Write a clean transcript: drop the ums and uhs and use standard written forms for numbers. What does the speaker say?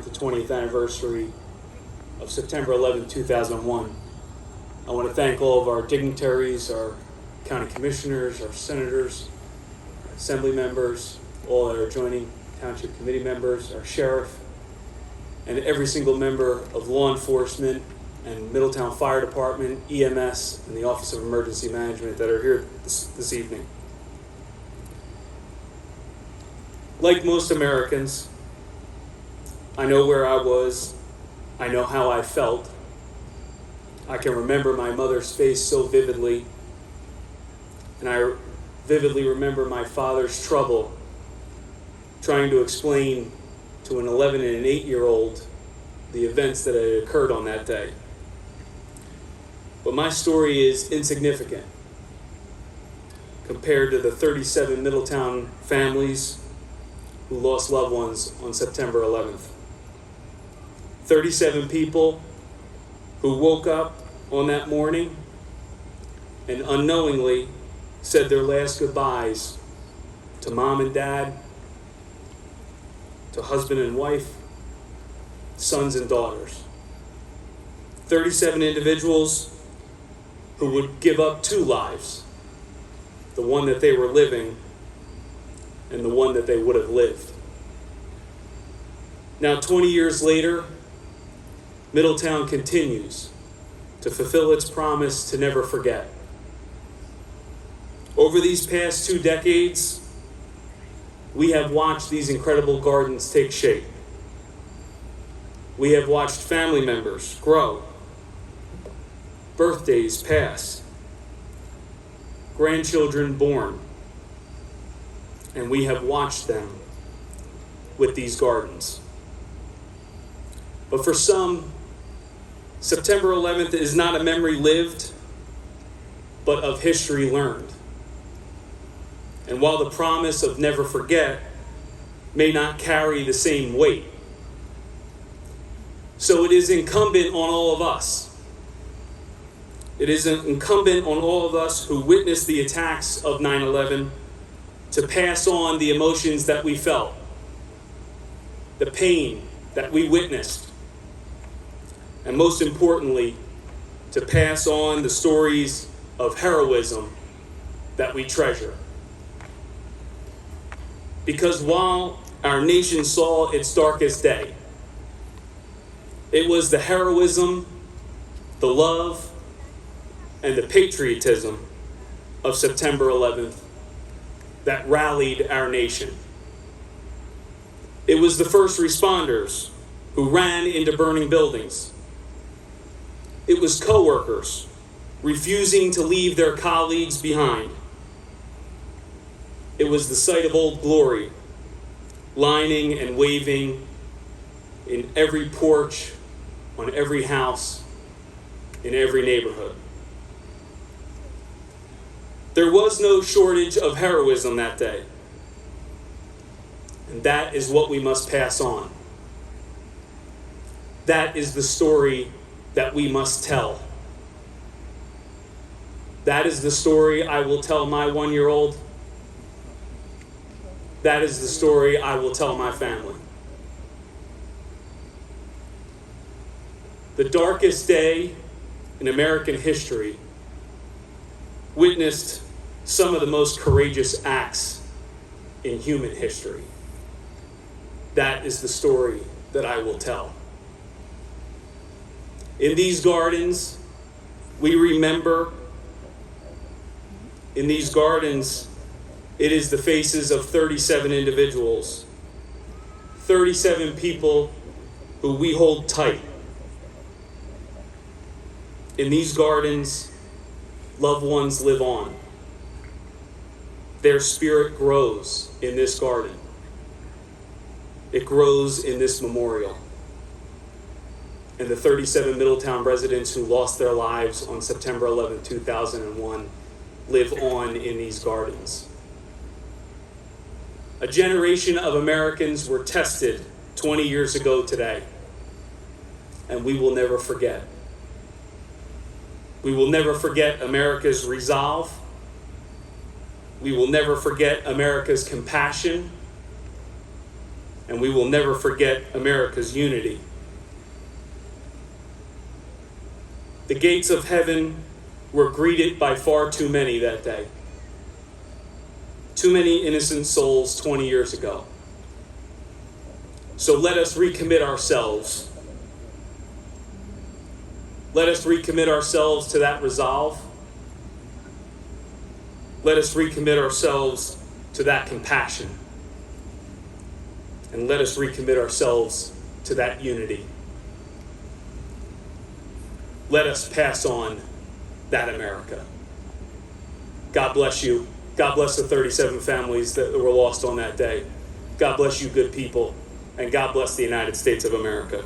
The 20th anniversary of September 11, 2001. I want to thank all of our dignitaries, our county commissioners, our senators, our assembly members, all that are joining, township committee members, our sheriff, and every single member of law enforcement and Middletown Fire Department, EMS, and the Office of Emergency Management that are here this evening. Like most Americans, I know where I was. I know how I felt. I can remember my mother's face so vividly. And I vividly remember my father's trouble trying to explain to an 11 and an 8-year-old the events that had occurred on that day. But my story is insignificant compared to the 37 Middletown families who lost loved ones on September 11th. 37 people who woke up on that morning and unknowingly said their last goodbyes to mom and dad, to husband and wife, sons and daughters. 37 individuals who would give up two lives, the one that they were living and the one that they would have lived. Now, 20 years later, Middletown continues to fulfill its promise to never forget. Over these past 2 decades, we have watched these incredible gardens take shape. We have watched family members grow, birthdays pass, grandchildren born, and we have watched them with these gardens. But for some, September 11th is not a memory lived, but of history learned. And while the promise of never forget may not carry the same weight, so it is incumbent on all of us. It is incumbent on all of us who witnessed the attacks of 9/11 to pass on the emotions that we felt, the pain that we witnessed, and most importantly, to pass on the stories of heroism that we treasure. Because while our nation saw its darkest day, it was the heroism, the love, and the patriotism of September 11th that rallied our nation. It was the first responders who ran into burning buildings. It was coworkers refusing to leave their colleagues behind. It was the sight of Old Glory lining and waving in every porch, on every house, in every neighborhood. There was no shortage of heroism that day. And that is what we must pass on. That is the story that we must tell. That is the story I will tell my 1-year-old. That is the story I will tell my family. The darkest day in American history witnessed some of the most courageous acts in human history. That is the story that I will tell. In these gardens, we remember. In these gardens, it is the faces of 37 individuals, 37 people who we hold tight. In these gardens, loved ones live on. Their spirit grows in this garden. It grows in this memorial. And the 37 Middletown residents who lost their lives on September 11, 2001 live on in these gardens. A generation of Americans were tested 20 years ago today, and we will never forget. We will never forget America's resolve. We will never forget America's compassion. and we will never forget America's unity. The gates of heaven were greeted by far too many that day. Too many innocent souls 20 years ago. So let us recommit ourselves. Let us recommit ourselves to that resolve. Let us recommit ourselves to that compassion. And let us recommit ourselves to that unity. Let us pass on that America. God bless you. God bless the 37 families that were lost on that day. God bless you, good people. And God bless the United States of America.